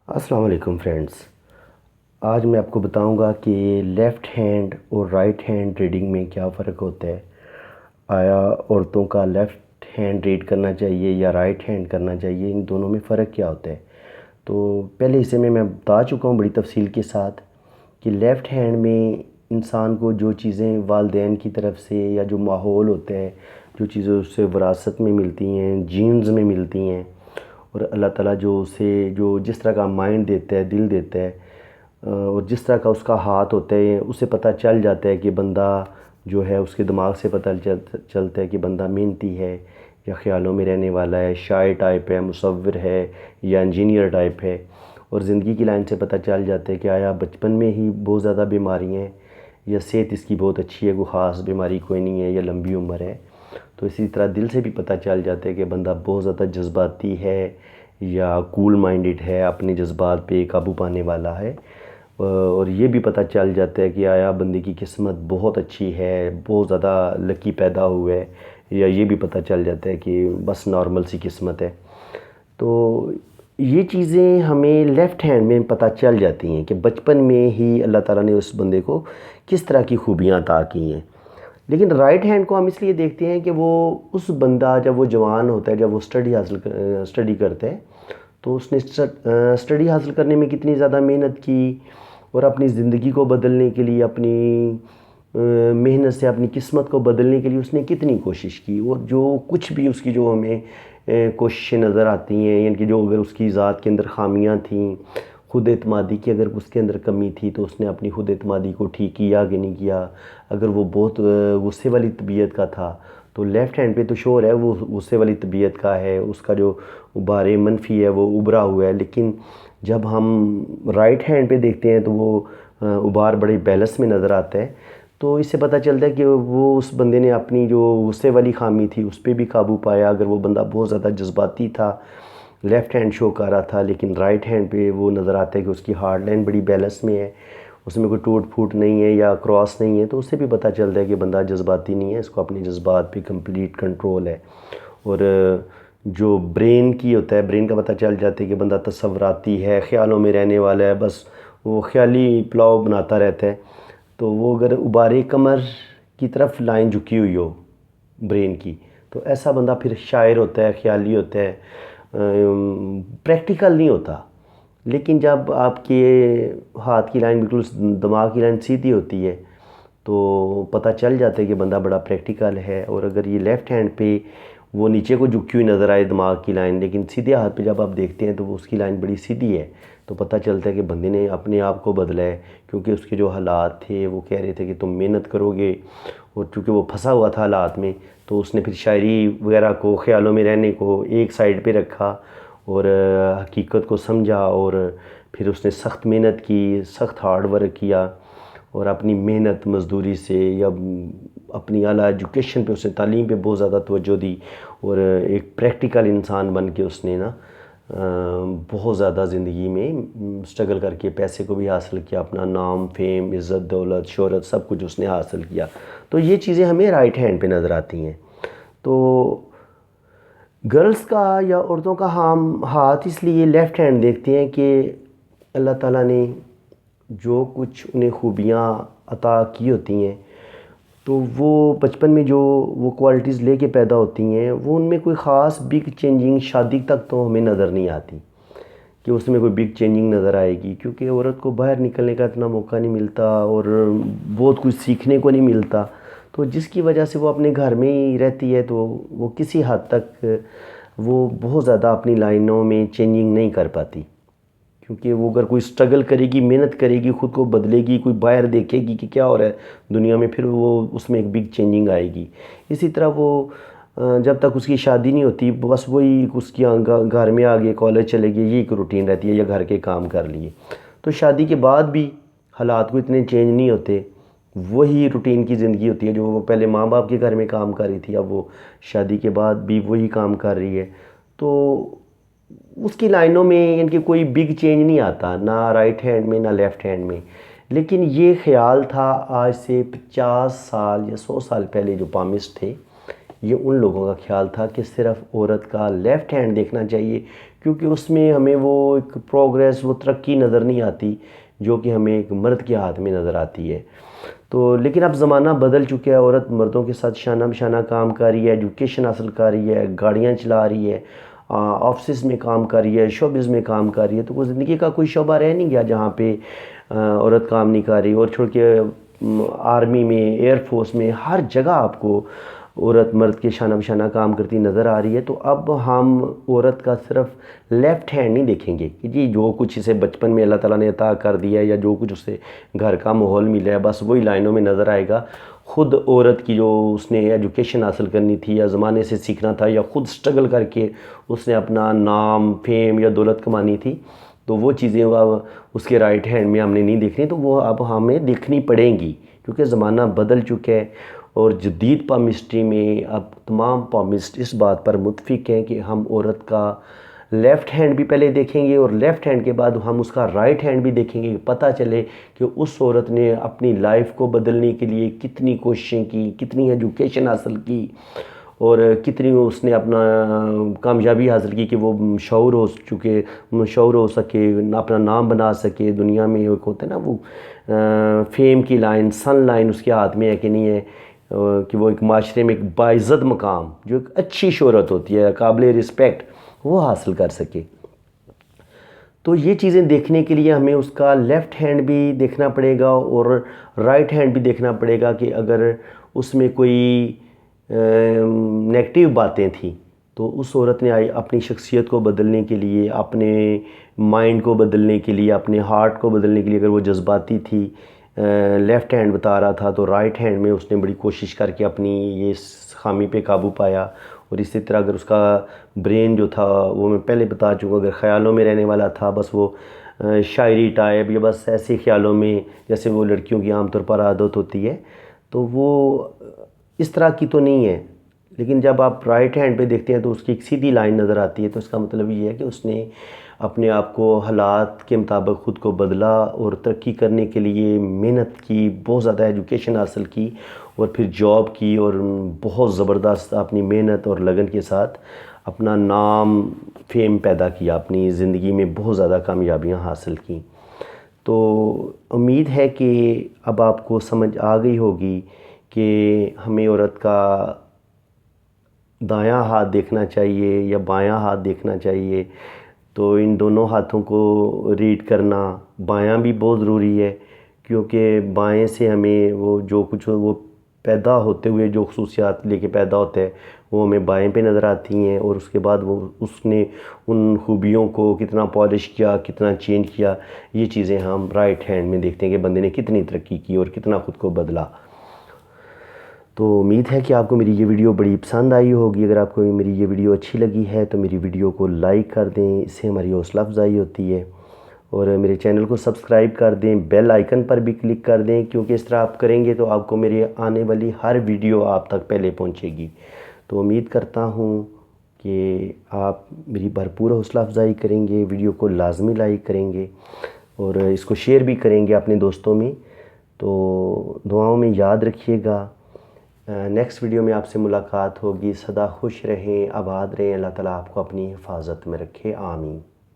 السلام علیکم فرینڈز، آج میں آپ کو بتاؤں گا کہ لیفٹ ہینڈ اور رائٹ ہینڈ ریڈنگ میں کیا فرق ہوتا ہے۔ آیا عورتوں کا لیفٹ ہینڈ ریڈ کرنا چاہیے یا رائٹ ہینڈ کرنا چاہیے، ان دونوں میں فرق کیا ہوتا ہے؟ تو پہلے حصے میں بتا چکا ہوں بڑی تفصیل کے ساتھ کہ لیفٹ ہینڈ میں انسان کو جو چیزیں والدین کی طرف سے یا جو ماحول ہوتا ہے، جو چیزیں اس سے وراثت میں ملتی ہیں، جینز میں ملتی ہیں، اور اللہ تعالیٰ جو اسے جس طرح کا مائنڈ دیتا ہے، دل دیتا ہے، اور جس طرح کا اس کا ہاتھ ہوتا ہے، اسے پتہ چل جاتا ہے کہ بندہ جو ہے، اس کے دماغ سے پتہ چلتا ہے کہ بندہ محنتی ہے یا خیالوں میں رہنے والا ہے، شاعر ٹائپ ہے، مصور ہے یا انجینئر ٹائپ ہے۔ اور زندگی کی لائن سے پتہ چل جاتا ہے کہ آیا بچپن میں ہی بہت زیادہ بیماری ہیں یا صحت اس کی بہت اچھی ہے، کوئی خاص بیماری کوئی نہیں ہے یا لمبی عمر ہے۔ تو اسی طرح دل سے بھی پتہ چل جاتا ہے کہ بندہ بہت زیادہ جذباتی ہے یا کول مائنڈڈ ہے، اپنے جذبات پہ قابو پانے والا ہے۔ اور یہ بھی پتہ چل جاتا ہے کہ آیا بندے کی قسمت بہت اچھی ہے، بہت زیادہ لکی پیدا ہوئے ہے، یا یہ بھی پتہ چل جاتا ہے کہ بس نارمل سی قسمت ہے۔ تو یہ چیزیں ہمیں لیفٹ ہینڈ میں پتہ چل جاتی ہیں کہ بچپن میں ہی اللہ تعالیٰ نے اس بندے کو کس طرح کی خوبیاں عطا کی ہیں۔ لیکن رائٹ ہینڈ کو ہم اس لیے دیکھتے ہیں کہ وہ اس بندہ جب وہ جوان ہوتا ہے، جب وہ اسٹڈی کرتا ہے، تو اس نے اسٹڈی حاصل کرنے میں کتنی زیادہ محنت کی، اور اپنی زندگی کو بدلنے کے لیے، اپنی محنت سے اپنی قسمت کو بدلنے کے لیے اس نے کتنی کوشش کی، اور جو کچھ بھی اس کی جو ہمیں کوششیں نظر آتی ہیں، یعنی کہ جو اگر اس کی ذات کے اندر خامیاں تھیں، خود اعتمادی کی اگر اس کے اندر کمی تھی، تو اس نے اپنی خود اعتمادی کو ٹھیک کیا کہ نہیں کیا۔ اگر وہ بہت غصے والی طبیعت کا تھا، تو لیفٹ ہینڈ پہ تو شور ہے وہ غصے والی طبیعت کا ہے، اس کا جو ابار منفی ہے وہ ابھرا ہوا ہے۔ لیکن جب ہم رائٹ ہینڈ پہ دیکھتے ہیں تو وہ ابھار بڑے بیلنس میں نظر آتا ہے۔ تو اس سے پتہ چلتا ہے کہ وہ اس بندے نے اپنی جو غصے والی خامی تھی اس پہ بھی قابو پایا۔ اگر وہ بندہ بہت زیادہ جذباتی تھا، لیفٹ ہینڈ شو کر رہا تھا، لیکن رائٹ ہینڈ پہ وہ نظر آتا ہے کہ اس کی ہارڈ لائن بڑی بیلنس میں ہے، اس میں کوئی ٹوٹ پھوٹ نہیں ہے یا کراس نہیں ہے، تو اس سے بھی پتہ چلتا ہے کہ بندہ جذباتی نہیں ہے، اس کو اپنے جذبات پہ کمپلیٹ کنٹرول ہے۔ اور جو برین کی ہوتا ہے، برین کا پتہ چل جاتا ہے کہ بندہ تصوراتی ہے، خیالوں میں رہنے والا ہے، بس وہ خیالی پلاؤ بناتا رہتا ہے۔ تو وہ اگر ابارے کمر کی طرف لائن جھکی ہوئی ہو برین کی، تو ایسا بندہ پھر شاعر ہوتا ہے، خیالی ہوتا ہے، پریکٹیکل نہیں ہوتا۔ لیکن جب آپ کے ہاتھ کی لائن بالکل دماغ کی لائن سیدھی ہوتی ہے، تو پتہ چل جاتا ہے کہ بندہ بڑا پریکٹیکل ہے۔ اور اگر یہ لیفٹ ہینڈ پہ وہ نیچے کو جھکی ہوئی نظر آئے دماغ کی لائن، لیکن سیدھے ہاتھ پہ جب آپ دیکھتے ہیں تو وہ اس کی لائن بڑی سیدھی ہے، تو پتہ چلتا ہے کہ بندے نے اپنے آپ کو بدلا ہے، کیونکہ اس کے جو حالات تھے وہ کہہ رہے تھے کہ تم محنت کرو گے، اور چونکہ وہ پھنسا ہوا تھا حالات میں، تو اس نے پھر شاعری وغیرہ کو، خیالوں میں رہنے کو ایک سائیڈ پہ رکھا، اور حقیقت کو سمجھا، اور پھر اس نے سخت محنت کی، سخت ہارڈ ورک کیا، اور اپنی محنت مزدوری سے یا اپنی اعلیٰ ایجوکیشن پہ، اس نے تعلیم پہ بہت زیادہ توجہ دی، اور ایک پریکٹیکل انسان بن کے اس نے بہت زیادہ زندگی میں سٹرگل کر کے پیسے کو بھی حاصل کیا، اپنا نام، فیم، عزت، دولت، شہرت، سب کچھ اس نے حاصل کیا۔ تو یہ چیزیں ہمیں رائٹ ہینڈ پہ نظر آتی ہیں۔ تو گرلز کا یا عورتوں کا ہم ہاتھ اس لیے لیفٹ ہینڈ دیکھتے ہیں کہ اللہ تعالیٰ نے جو کچھ انہیں خوبیاں عطا کی ہوتی ہیں، تو وہ بچپن میں جو وہ کوالٹیز لے کے پیدا ہوتی ہیں، وہ ان میں کوئی خاص بگ چینجنگ شادی تک تو ہمیں نظر نہیں آتی کہ اس میں کوئی بگ چینجنگ نظر آئے گی، کیونکہ عورت کو باہر نکلنے کا اتنا موقع نہیں ملتا اور بہت کچھ سیکھنے کو نہیں ملتا، تو جس کی وجہ سے وہ اپنے گھر میں ہی رہتی ہے، تو وہ کسی حد تک وہ بہت زیادہ اپنی لائنوں میں چینجنگ نہیں کر پاتی، کیونکہ وہ اگر کوئی سٹرگل کرے گی، محنت کرے گی، خود کو بدلے گی، کوئی باہر دیکھے گی کہ کیا ہو رہا ہے دنیا میں، پھر وہ اس میں ایک بگ چینجنگ آئے گی۔ اسی طرح وہ جب تک اس کی شادی نہیں ہوتی، بس وہی اس کی گھر میں آگے کالج چلے گئی، یہ ایک روٹین رہتی ہے، یا گھر کے کام کر لیے۔ تو شادی کے بعد بھی حالات کو اتنے چینج نہیں ہوتے، وہی روٹین کی زندگی ہوتی ہے جو وہ پہلے ماں باپ کے گھر میں کام کر رہی تھی، اب وہ شادی کے بعد بھی وہی کام کر رہی ہے۔ تو اس کی لائنوں میں ان کے کوئی بگ چینج نہیں آتا، نہ رائٹ ہینڈ میں نہ لیفٹ ہینڈ میں۔ لیکن یہ خیال تھا آج سے 50 سال یا 100 سال پہلے جو پامسٹ تھے، یہ ان لوگوں کا خیال تھا کہ صرف عورت کا لیفٹ ہینڈ دیکھنا چاہیے، کیونکہ اس میں ہمیں وہ ایک پروگریس، وہ ترقی نظر نہیں آتی جو کہ ہمیں ایک مرد کے ہاتھ میں نظر آتی ہے۔ تو لیکن اب زمانہ بدل چکا ہے، عورت مردوں کے ساتھ شانہ بشانہ کام کر رہی ہے، ایجوکیشن حاصل کر رہی ہے، گاڑیاں چلا رہی ہے، آفسز میں کام کر رہی ہے، شوبز میں کام کر رہی ہے، تو وہ زندگی کا کوئی شعبہ رہ نہیں گیا جہاں پہ عورت کام نہیں کر رہی۔ اور چھوڑ کے آرمی میں، ایئر فورس میں، ہر جگہ آپ کو عورت مرد کے شانہ بشانہ کام کرتی نظر آ رہی ہے۔ تو اب ہم عورت کا صرف لیفٹ ہینڈ نہیں دیکھیں گے کہ جی جو کچھ اسے بچپن میں اللہ تعالیٰ نے عطا کر دیا ہے یا جو کچھ اسے گھر کا ماحول ملا ہے بس وہی لائنوں میں نظر آئے گا۔ خود عورت کی جو اس نے ایجوکیشن حاصل کرنی تھی یا زمانے سے سیکھنا تھا یا خود سٹرگل کر کے اس نے اپنا نام، فیم یا دولت کمانی تھی، تو وہ چیزیں اب اس کے رائٹ ہینڈ میں ہم نے نہیں دیکھنی، تو وہ اب ہمیں دیکھنی پڑیں گی کیونکہ زمانہ بدل چکا ہے۔ اور جدید پامسٹری میں اب تمام پامسٹ اس بات پر متفق ہیں کہ ہم عورت کا لیفٹ ہینڈ بھی پہلے دیکھیں گے اور لیفٹ ہینڈ کے بعد ہم اس کا رائٹ ہینڈ بھی دیکھیں گے، پتہ چلے کہ اس عورت نے اپنی لائف کو بدلنے کے لیے کتنی کوششیں کی، کتنی ایجوکیشن حاصل کی اور کتنی اس نے اپنا کامیابی حاصل کی کہ وہ مشہور ہو سکے، اپنا نام بنا سکے دنیا میں۔ ایک ہوتا ہے نا وہ فیم کی لائن، سن لائن اس کے ہاتھ میں ہے کہ نہیں ہے، کہ وہ ایک معاشرے میں ایک باعزت مقام، جو ایک اچھی شہرت ہوتی ہے، قابل رسپیکٹ، وہ حاصل کر سکے۔ تو یہ چیزیں دیکھنے کے لیے ہمیں اس کا لیفٹ ہینڈ بھی دیکھنا پڑے گا اور رائٹ ہینڈ بھی دیکھنا پڑے گا کہ اگر اس میں کوئی نیگیٹو باتیں تھیں تو اس عورت نے اپنی شخصیت کو بدلنے کے لیے، اپنے مائنڈ کو بدلنے کے لیے، اپنے ہارٹ کو بدلنے کے لیے، اگر وہ جذباتی تھی، لیفٹ ہینڈ بتا رہا تھا تو رائٹ ہینڈ میں اس نے بڑی کوشش کر کے اپنی یہ خامی پہ قابو پایا۔ اور اسی طرح اگر اس کا برین جو تھا وہ میں پہلے بتا چکا، اگر خیالوں میں رہنے والا تھا، بس وہ شاعری ٹائپ یا بس ایسے خیالوں میں جیسے وہ لڑکیوں کی عام طور پر عادت ہوتی ہے، تو وہ اس طرح کی تو نہیں ہے۔ لیکن جب آپ رائٹ ہینڈ پہ دیکھتے ہیں تو اس کی ایک سیدھی لائن نظر آتی ہے، تو اس کا مطلب یہ ہے کہ اس نے اپنے آپ کو حالات کے مطابق خود کو بدلا اور ترقی کرنے کے لیے محنت کی، بہت زیادہ ایجوکیشن حاصل کی اور پھر جاب کی اور بہت زبردست اپنی محنت اور لگن کے ساتھ اپنا نام، فیم پیدا کیا، اپنی زندگی میں بہت زیادہ کامیابیاں حاصل کیں۔ تو امید ہے کہ اب آپ کو سمجھ آ گئی ہوگی کہ ہمیں عورت کا دایاں ہاتھ دیکھنا چاہیے یا بایاں ہاتھ دیکھنا چاہیے۔ تو ان دونوں ہاتھوں کو ریڈ کرنا، بایاں بھی بہت ضروری ہے کیونکہ بائیں سے ہمیں وہ جو کچھ وہ پیدا ہوتے ہوئے جو خصوصیات لے کے پیدا ہوتے ہیں وہ ہمیں بائیں پہ نظر آتی ہیں، اور اس کے بعد وہ اس نے ان خوبیوں کو کتنا پالش کیا، کتنا چینج کیا، یہ چیزیں ہم رائٹ ہینڈ میں دیکھتے ہیں کہ بندے نے کتنی ترقی کی اور کتنا خود کو بدلا۔ تو امید ہے کہ آپ کو میری یہ ویڈیو بڑی پسند آئی ہوگی۔ اگر آپ کو میری یہ ویڈیو اچھی لگی ہے تو میری ویڈیو کو لائک کر دیں، اس سے ہماری حوصلہ افزائی ہوتی ہے، اور میرے چینل کو سبسکرائب کر دیں، بیل آئیکن پر بھی کلک کر دیں، کیونکہ اس طرح آپ کریں گے تو آپ کو میری آنے والی ہر ویڈیو آپ تک پہلے پہنچے گی۔ تو امید کرتا ہوں کہ آپ میری بھرپور حوصلہ افزائی کریں گے، ویڈیو کو لازمی لائک کریں گے اور اس کو شیئر بھی کریں گے اپنے دوستوں میں۔ تو دعاؤں میں یاد رکھیے گا۔ نیکسٹ ویڈیو میں آپ سے ملاقات ہوگی۔ سدا خوش رہیں، آباد رہیں، اللہ تعالیٰ آپ کو اپنی حفاظت میں رکھے، آمین۔